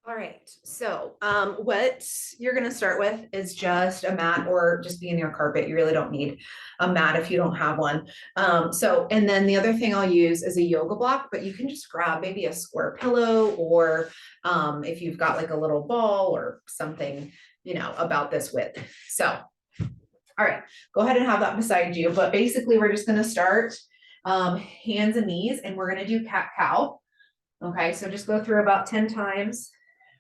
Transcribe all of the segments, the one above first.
All right. So, what you're going to start with is just a mat or just be in your carpet. You really don't need a mat if you don't have one. And then the other thing I'll use is a yoga block, but you can just grab maybe a square pillow or if you've got like a little ball or something, about this width. So, all right, go ahead and have that beside you. But basically, we're just going to start hands and knees, and we're going to do cat cow. Okay, so just go through about 10 times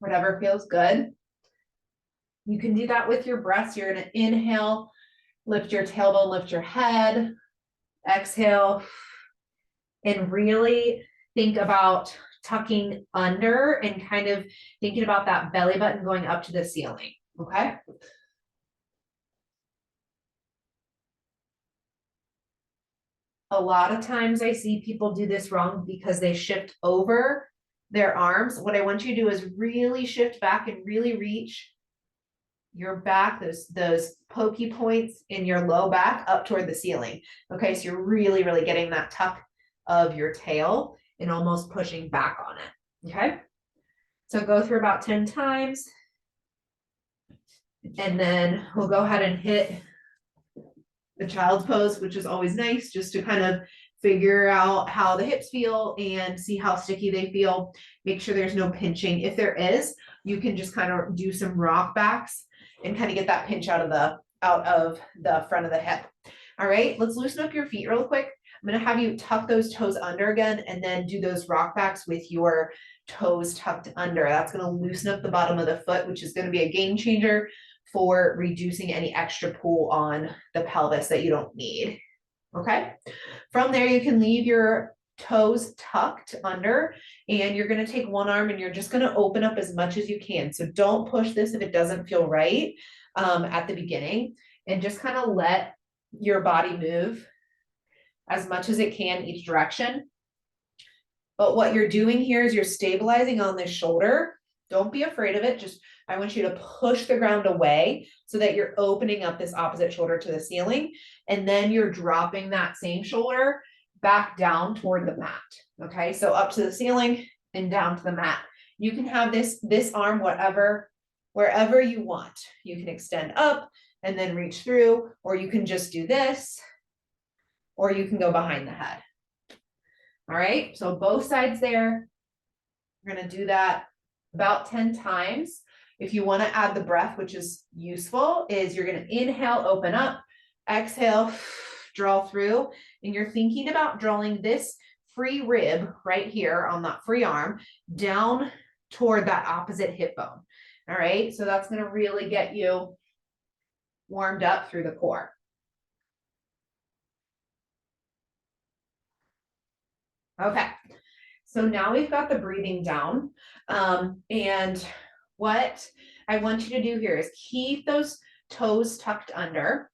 whatever feels good. You can do that with your breaths. You're going to inhale, lift your tailbone, lift your head, exhale, and really think about tucking under and kind of thinking about that belly button going up to the ceiling. Okay. A lot of times I see people do this wrong because they shift over their arms. What I want you to do is really shift back and really reach your back, those pokey points in your low back up toward the ceiling. Okay, so you're really, really getting that tuck of your tail and almost pushing back on it. Okay, so go through about 10 times. And then we'll go ahead and hit the child's pose, which is always nice just to kind of figure out how the hips feel and see how sticky they feel. Make sure there's no pinching. If there is, you can just kind of do some rock backs and kind of get that pinch out of the front of the hip. All right, let's loosen up your feet real quick. I'm going to have you tuck those toes under again and then do those rock backs with your toes tucked under. That's going to loosen up the bottom of the foot, which is going to be a game changer for reducing any extra pull on the pelvis that you don't need. Okay. From there, you can leave your toes tucked under and you're going to take one arm and you're just going to open up as much as you can. So don't push this if it doesn't feel right at the beginning, and just kind of let your body move as much as it can each direction. But what you're doing here is you're stabilizing on this shoulder. Don't be afraid of it. Just, I want you to push the ground away so that you're opening up this opposite shoulder to the ceiling. And then you're dropping that same shoulder back down toward the mat. Okay, so up to the ceiling and down to the mat. You can have this arm wherever you want. You can extend up and then reach through, or you can just do this, or you can go behind the head. All right, so both sides there. We're going to do that about 10 times. If you want to add the breath, which is useful, is you're going to inhale, open up, exhale, draw through, and you're thinking about drawing this free rib right here on that free arm down toward that opposite hip bone. All right, so that's going to really get you warmed up through the core. Okay, so now we've got the breathing down. And what I want you to do here is keep those toes tucked under.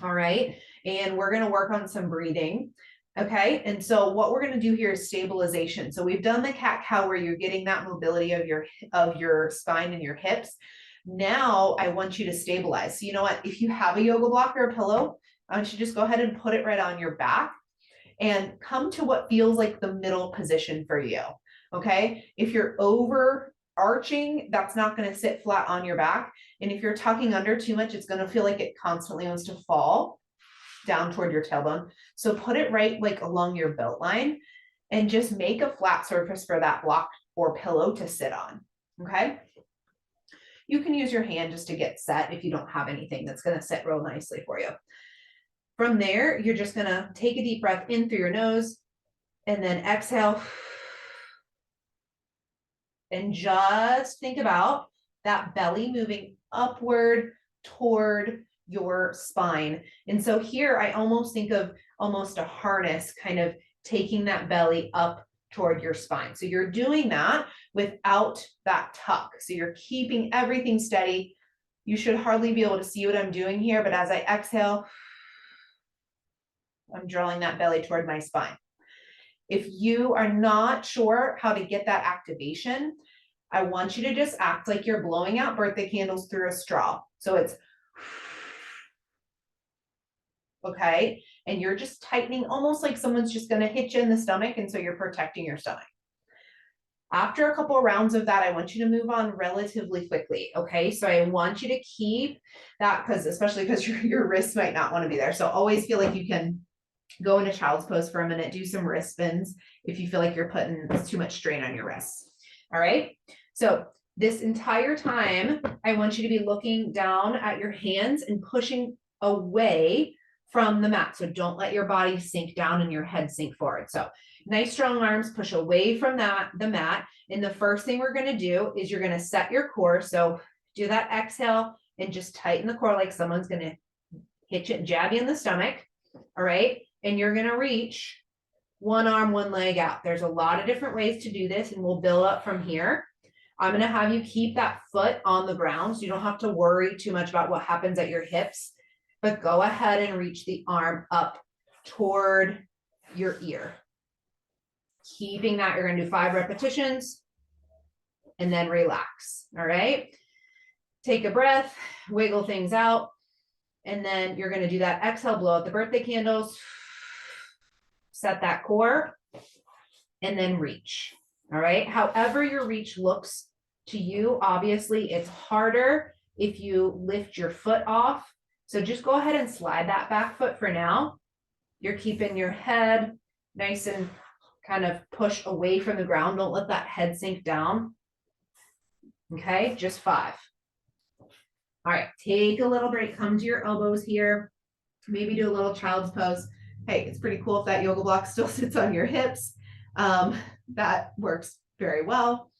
All right, and we're going to work on some breathing. Okay, and so what we're going to do here is stabilization. So we've done the cat cow where you're getting that mobility of your spine and your hips. Now I want you to stabilize. So you know what? If you have a yoga block or a pillow, I want you to just go ahead and put it right on your back and come to what feels like the middle position for you. Okay, if you're overarching, that's not going to sit flat on your back. And if you're tucking under too much, it's going to feel like it constantly wants to fall down toward your tailbone. So put it right like along your belt line and just make a flat surface for that block or pillow to sit on. Okay, you can use your hand just to get set if you don't have anything that's going to sit real nicely for you. From there, you're just going to take a deep breath in through your nose and then exhale. And just think about that belly moving upward toward your spine. And so here I almost think of almost a harness kind of taking that belly up toward your spine. So you're doing that without that tuck. So you're keeping everything steady. You should hardly be able to see what I'm doing here, but as I exhale, I'm drawing that belly toward my spine. If you are not sure how to get that activation, I want you to just act like you're blowing out birthday candles through a straw. So it's okay. And you're just tightening almost like someone's just going to hit you in the stomach. And so you're protecting your stomach. After a couple of rounds of that, I want you to move on relatively quickly. Okay. So I want you to keep that, especially because your wrists might not want to be there. So always feel like you can go into child's pose for a minute, do some wrist spins if you feel like you're putting too much strain on your wrists. All right. So this entire time, I want you to be looking down at your hands and pushing away from the mat. So don't let your body sink down and your head sink forward. So nice strong arms, push away from the mat. And the first thing we're going to do is you're going to set your core. So do that exhale and just tighten the core like someone's going to hit you, jab you in the stomach. All right. And you're going to reach one arm, one leg out. There's a lot of different ways to do this, and we'll build up from here. I'm going to have you keep that foot on the ground, so you don't have to worry too much about what happens at your hips, but go ahead and reach the arm up toward your ear. Keeping that, you're going to do 5 repetitions and then relax. All right. Take a breath, wiggle things out, and then you're going to do that exhale, blow out the birthday candles, set that core, and then reach. All right. However your reach looks to you, obviously it's harder if you lift your foot off. So just go ahead and slide that back foot for now. You're keeping your head nice and kind of push away from the ground. Don't let that head sink down. Okay, just 5. All right, take a little break, come to your elbows here. Maybe do a little child's pose. Hey, it's pretty cool if that yoga block still sits on your hips. That works very well.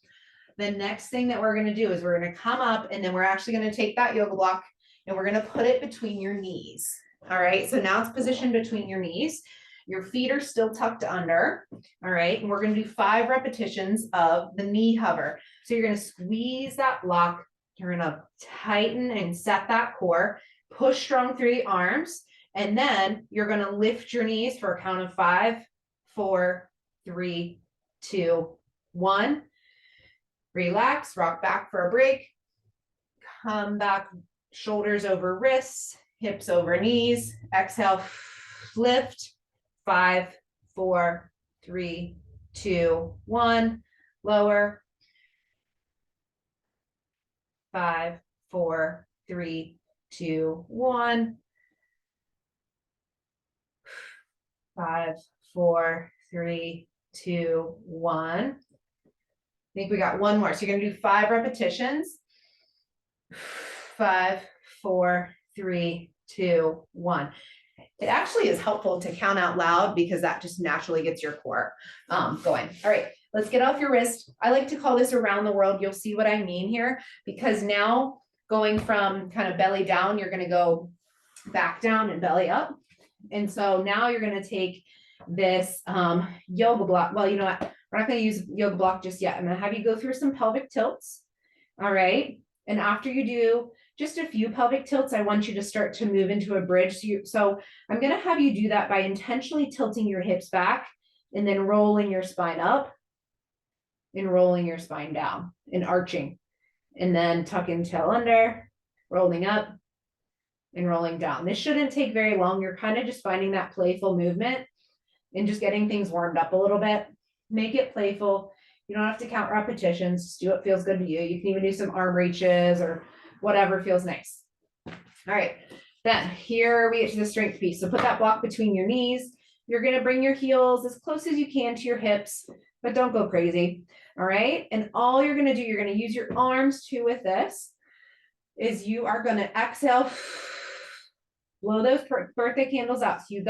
The next thing that we're going to do is we're going to come up, and then we're actually going to take that yoga block and we're going to put it between your knees. All right. So now it's positioned between your knees. Your feet are still tucked under. All right. And we're going to do 5 repetitions of the knee hover. So you're going to squeeze that block. You're going to tighten and set that core, push strong through the arms. And then you're going to lift your knees for a count of 5, 4, 3, 2, 1. Relax, rock back for a break. Come back, shoulders over wrists, hips over knees. Exhale, lift. 5, 4, 3, 2, 1. Lower. 5, 4, 3, 2, 1. 5, 4, 3, 2, 1. I think we got one more. So you're going to do 5 repetitions. 5, 4, 3, 2, 1. It actually is helpful to count out loud because that just naturally gets your core going. All right, let's get off your wrist. I like to call this around the world. You'll see what I mean here, because now going from kind of belly down, you're going to go back down and belly up. And so now you're going to take this yoga block. Well, you know what? We're not going to use yoga block just yet. I'm going to have you go through some pelvic tilts. All right. And after you do just a few pelvic tilts, I want you to start to move into a bridge. So I'm going to have you do that by intentionally tilting your hips back and then rolling your spine up and rolling your spine down and arching, and then tucking tail under, rolling up and rolling down. This shouldn't take very long. You're kind of just finding that playful movement and just getting things warmed up a little bit. Make it playful. You don't have to count repetitions. Just do what feels good to you. You can even do some arm reaches or whatever feels nice. All right. Then here we get to the strength piece. So put that block between your knees. You're going to bring your heels as close as you can to your hips, but don't go crazy. All right. And all you're going to do, you're going to use your arms too with this, is you are going to exhale, blow those birthday candles out. So you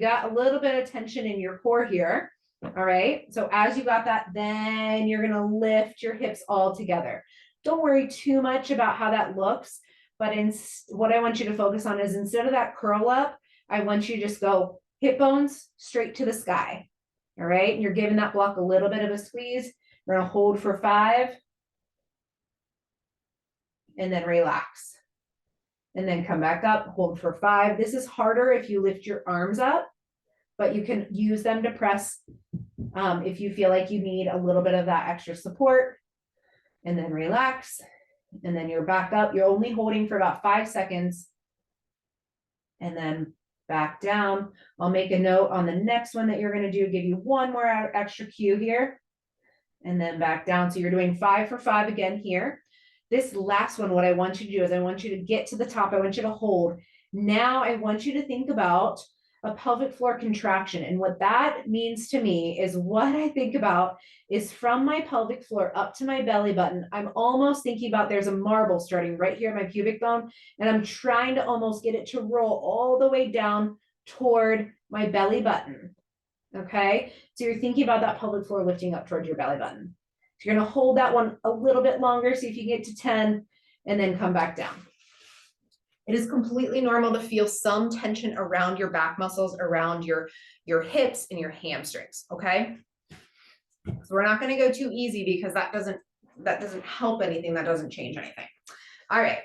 got a little bit of tension in your core here. All right. So as you got that, then you're going to lift your hips all together. Don't worry too much about how that looks, but what I want you to focus on is instead of that curl up, I want you to just go hip bones straight to the sky. All right. And you're giving that block a little bit of a squeeze. We're going to hold for 5 and then relax. And then come back up, hold for 5. This is harder if you lift your arms up, but you can use them to press if you feel like you need a little bit of that extra support. And then relax. And then you're back up. You're only holding for about 5 seconds. And then back down. I'll make a note on the next one that you're going to do, give you one more extra cue here. and then back down. So you're doing 5 for 5 again here. This last one, what I want you to do is I want you to get to the top. I want you to hold. Now I want you to think about a pelvic floor contraction. And what that means to me is what I think about is from my pelvic floor up to my belly button. I'm almost thinking about there's a marble starting right here at my pubic bone, and I'm trying to almost get it to roll all the way down toward my belly button. Okay, so you're thinking about that pelvic floor lifting up towards your belly button. So you're going to hold that one a little bit longer, see if you can get to 10, and then come back down. It is completely normal to feel some tension around your back muscles, around your hips and your hamstrings, okay? So we're not going to go too easy because that doesn't help anything, that doesn't change anything. All right,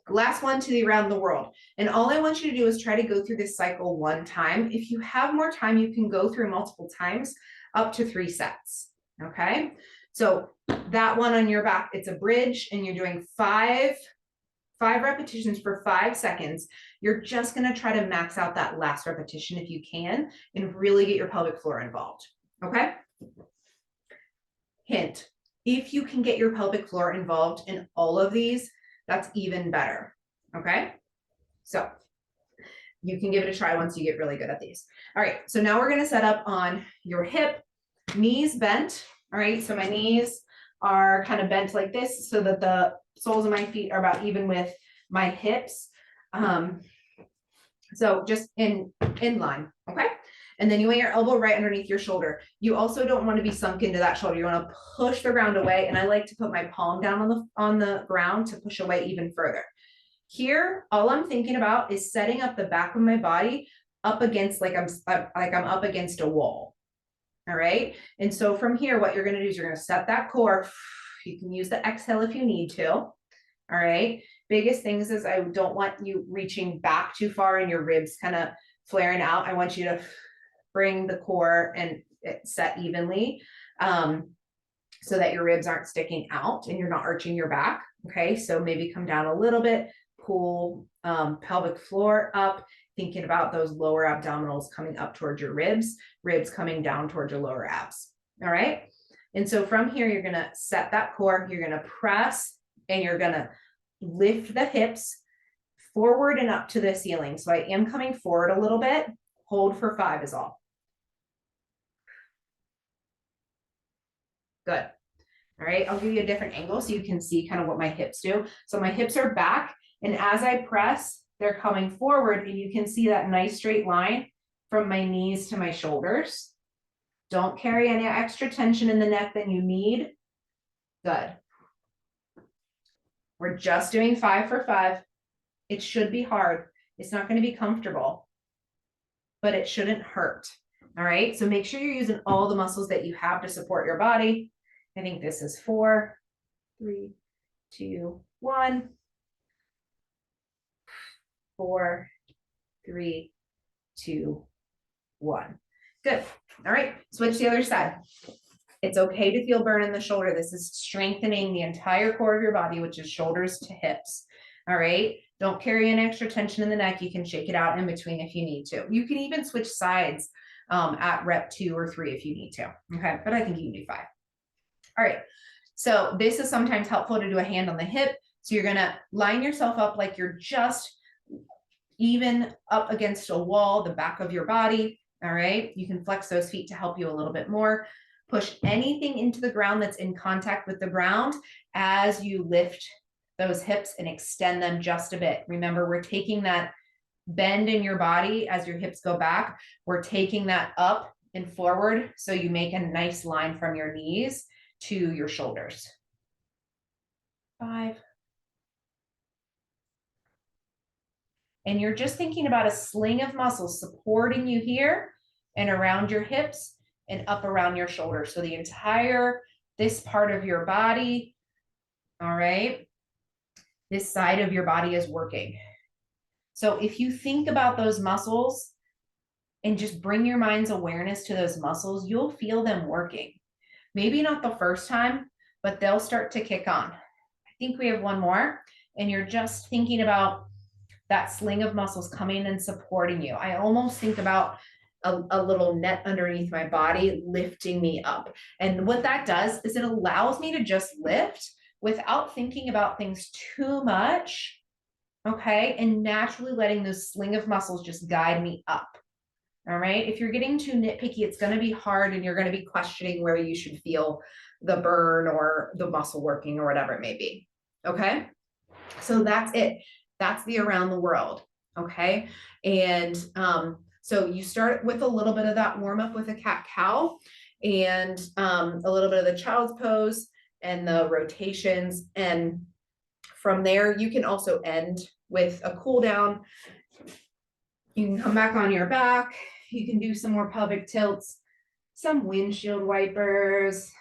last one to the around the world. And all I want you to do is try to go through this cycle 1 time. If you have more time, you can go through multiple times, up to 3 sets, okay? So that one on your back, it's a bridge, and you're doing 5 repetitions for 5 seconds. You're just going to try to max out that last repetition if you can, and really get your pelvic floor involved, okay? Hint, if you can get your pelvic floor involved in all of these, that's even better, okay? So you can give it a try once you get really good at these. All right, so now we're going to set up on your hip, knees bent. All right, so my knees are kind of bent like this so that the soles of my feet are about even with my hips. So just in line, okay? And then you want your elbow right underneath your shoulder. You also don't want to be sunk into that shoulder. You want to push the ground away. And I like to put my palm down on the ground to push away even further. Here, all I'm thinking about is setting up the back of my body up against, like I'm up against a wall. All right. And so from here, what you're going to do is you're going to set that core. You can use the exhale if you need to. All right. Biggest things is I don't want you reaching back too far and your ribs kind of flaring out. I want you to bring the core and set evenly, so that your ribs aren't sticking out and you're not arching your back. Okay. So maybe come down a little bit, pull pelvic floor up, thinking about those lower abdominals coming up towards your ribs coming down towards your lower abs. All right. And so from here, you're going to set that core, you're going to press, and you're going to lift the hips forward and up to the ceiling. So I am coming forward a little bit. Hold for 5 is all. Good. All right. I'll give you a different angle so you can see kind of what my hips do. So my hips are back, and as I press, they're coming forward, and you can see that nice straight line from my knees to my shoulders. Don't carry any extra tension in the neck than you need. Good. We're just doing 5 for 5. It should be hard. It's not going to be comfortable, but it shouldn't hurt. All right. So make sure you're using all the muscles that you have to support your body. I think this is 4, 3, 2, 1. 4, 3, 2, 1. Good. All right. Switch to the other side. It's okay to feel burn in the shoulder. This is strengthening the entire core of your body, which is shoulders to hips. All right. Don't carry an extra tension in the neck. You can shake it out in between if you need to. You can even switch sides at rep 2 or 3 if you need to. Okay. But I think you can do 5. All right. So this is sometimes helpful to do a hand on the hip. So you're going to line yourself up like you're just even up against a wall, the back of your body. All right. You can flex those feet to help you a little bit more. Push anything into the ground that's in contact with the ground as you lift those hips and extend them just a bit. Remember, we're taking that bend in your body as your hips go back. We're taking that up and forward. So you make a nice line from your knees to your shoulders. 5. And you're just thinking about a sling of muscles supporting you here and around your hips and up around your shoulders. So the entire, this part of your body, all right, this side of your body is working. So if you think about those muscles and just bring your mind's awareness to those muscles, you'll feel them working. Maybe not the first time, but they'll start to kick on. I think we have one more, and you're just thinking about that sling of muscles coming and supporting you. I almost think about a little net underneath my body, lifting me up. And what that does is it allows me to just lift without thinking about things too much. Okay. And naturally letting those sling of muscles just guide me up. All right. If you're getting too nitpicky, it's going to be hard and you're going to be questioning where you should feel the burn or the muscle working or whatever it may be. Okay. So that's it. That's the around the world. Okay. And so you start with a little bit of that warm up with a cat cow and a little bit of the child's pose and the rotations. And from there, you can also end with a cool down. You can come back on your back. You can do some more pelvic tilts, some windshield wipers.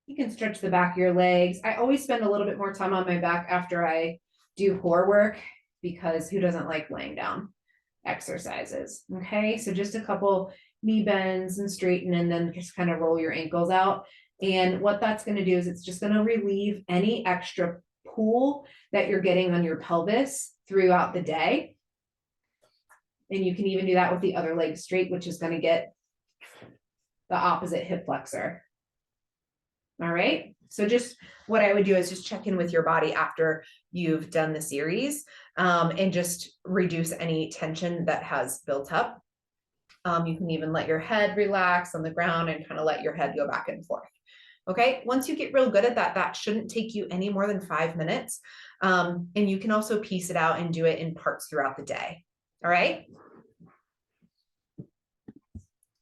You can stretch the back of your legs. I always spend a little bit more time on my back after I do core work because who doesn't like laying down exercises? Okay, so just a couple knee bends and straighten and then just kind of roll your ankles out. And what that's going to do is it's just going to relieve any extra pull that you're getting on your pelvis throughout the day. And you can even do that with the other leg straight, which is going to get the opposite hip flexor. All right. So just what I would do is just check in with your body after you've done the series and just reduce any tension that has built up. You can even let your head relax on the ground and kind of let your head go back and forth. Okay. Once you get real good at that, that shouldn't take you any more than 5 minutes. And you can also piece it out and do it in parts throughout the day. All right.